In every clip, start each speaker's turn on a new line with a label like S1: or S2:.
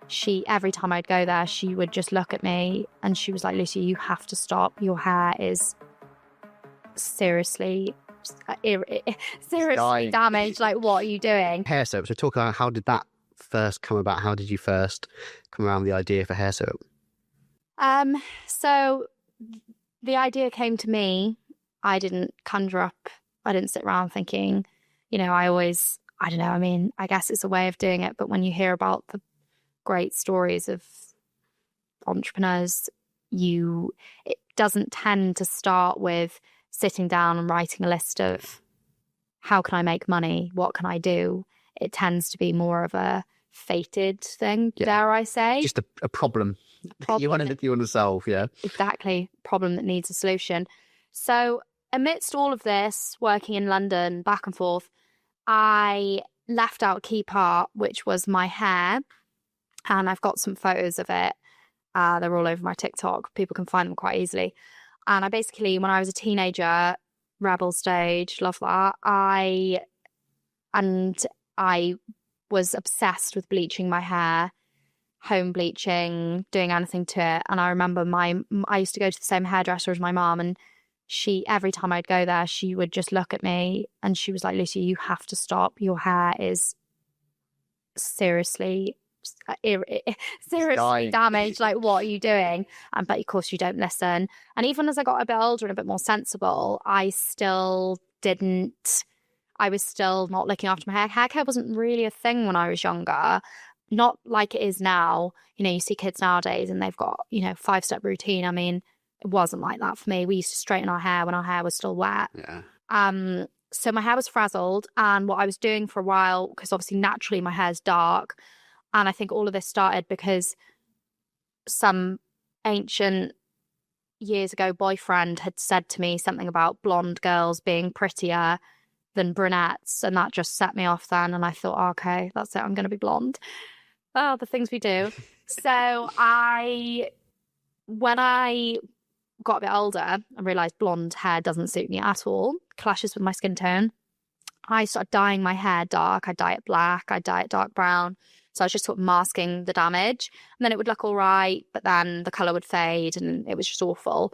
S1: She, every time I'd go there, she would just look at me and she was like, Lucie, you have to stop. Your hair is seriously
S2: Dying.
S1: damaged. Like, what are you doing?
S2: Hair soap. So talk about, how did that first come about? How did you first come around with the idea for hair soap?
S1: So the idea came to me. I didn't sit around thinking, I don't know. I mean, I guess it's a way of doing it. But when you hear about the great stories of entrepreneurs, it doesn't tend to start with sitting down and writing a list of how can I make money? What can I do? It tends to be more of a fated thing, dare I say.
S2: Just a problem you want to solve, yeah.
S1: Exactly. Problem that needs a solution. So amidst all of this, working in London, back and forth, I left out a key part, which was my hair. And I've got some photos of it. They're all over my TikTok. People can find them quite easily. And I basically, when I was a teenager, rebel stage, love that, I was obsessed with bleaching my hair, home bleaching, doing anything to it. And I remember I used to go to the same hairdresser as my mum, and she, every time I'd go there, she would just look at me and she was like, Lucie, you have to stop. Your hair is seriously
S2: Dying.
S1: damaged. Like, what are you doing? But of course you don't listen. And even as I got a bit older and a bit more sensible, I was still not looking after my hair. Hair care wasn't really a thing when I was younger, not like it is now. You see kids nowadays and they've got 5-step routine. I mean, it wasn't like that for me. We used to straighten our hair when our hair was still wet. So my hair was frazzled, and what I was doing for a while, because obviously naturally my hair's dark, and I think all of this started because some ancient years ago boyfriend had said to me something about blonde girls being prettier than brunettes, and that just set me off then. And I thought, okay, that's it, I'm going to be blonde. Oh, the things we do. So when I got a bit older, I realised blonde hair doesn't suit me at all, clashes with my skin tone. I started dyeing my hair dark. I'd dye it black, I'd dye it dark brown. So I was just sort of masking the damage, and then it would look all right, but then the colour would fade and it was just awful.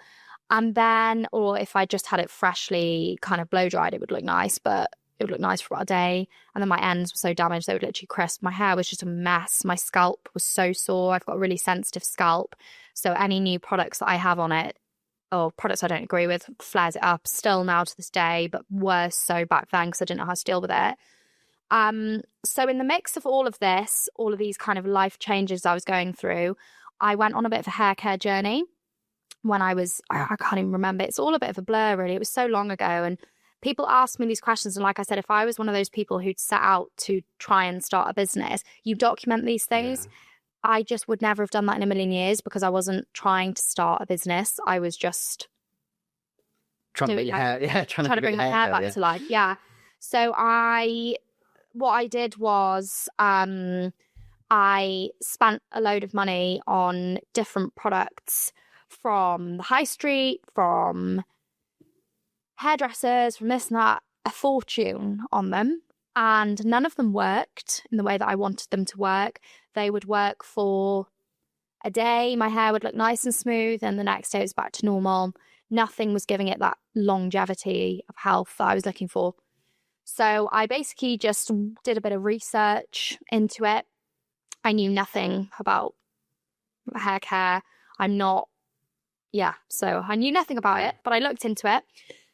S1: And then, or if I just had it freshly kind of blow dried, it would look nice, but it would look nice for about a day. And then my ends were so damaged, they would literally crisp. My hair was just a mess. My scalp was so sore. I've got a really sensitive scalp. So any new products that I have on it, or products I don't agree with, flares it up still now to this day, but worse so back then because I didn't know how to deal with it. So in the mix of all of this, all of these kind of life changes I was going through, I went on a bit of a hair care journey when I can't even remember. It's all a bit of a blur, really. It was so long ago. And people ask me these questions. And like I said, if I was one of those people who'd set out to try and start a business, you document these things. Yeah. I just would never have done that in a million years, because I wasn't trying to start a business. I was just
S2: trying to bring my hair
S1: back to life. Yeah. So what I did was I spent a load of money on different products from the high street, from hairdressers, from this and that, a fortune on them. And none of them worked in the way that I wanted them to work. They would work for a day, my hair would look nice and smooth, and the next day it was back to normal. Nothing was giving it that longevity of health that I was looking for. So I basically just did a bit of research into it. I knew nothing about hair care. So I knew nothing about it, but I looked into it.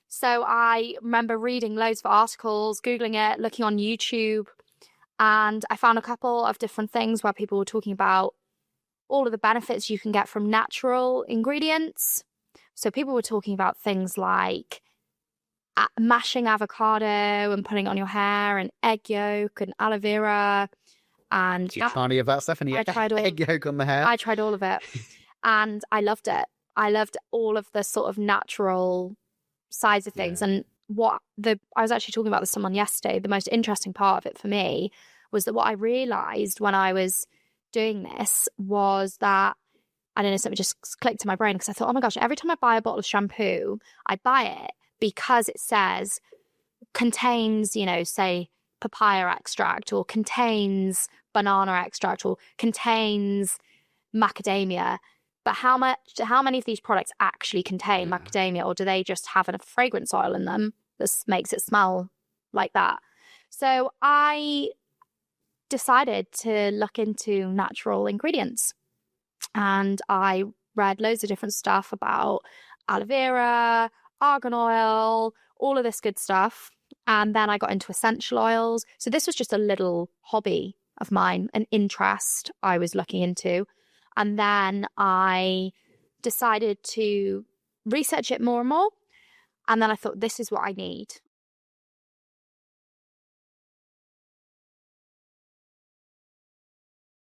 S1: So I remember reading loads of articles, Googling it, looking on YouTube, and I found a couple of different things where people were talking about all of the benefits you can get from natural ingredients. So people were talking about things like mashing avocado and putting it on your hair, and egg yolk and aloe vera. And
S2: you tried any of that stuff? And you tried egg yolk on the hair?
S1: I tried all of it, and I loved it. I loved all of the sort of natural sides of things. And I was actually talking about this to someone yesterday. The most interesting part of it for me was that what I realised when I was doing this was that, I don't know, something just clicked in my brain, because I thought, oh my gosh, every time I buy a bottle of shampoo, I buy it because it says contains, say papaya extract or contains banana extract or contains macadamia. But how many of these products actually contain macadamia, or do they just have a fragrance oil in them that makes it smell like that? So I decided to look into natural ingredients, and I read loads of different stuff about aloe vera, argan oil, all of this good stuff. And then I got into essential oils. So this was just a little hobby of mine, an interest I was looking into. And then I decided to research it more and more. And then I thought, this is what I need.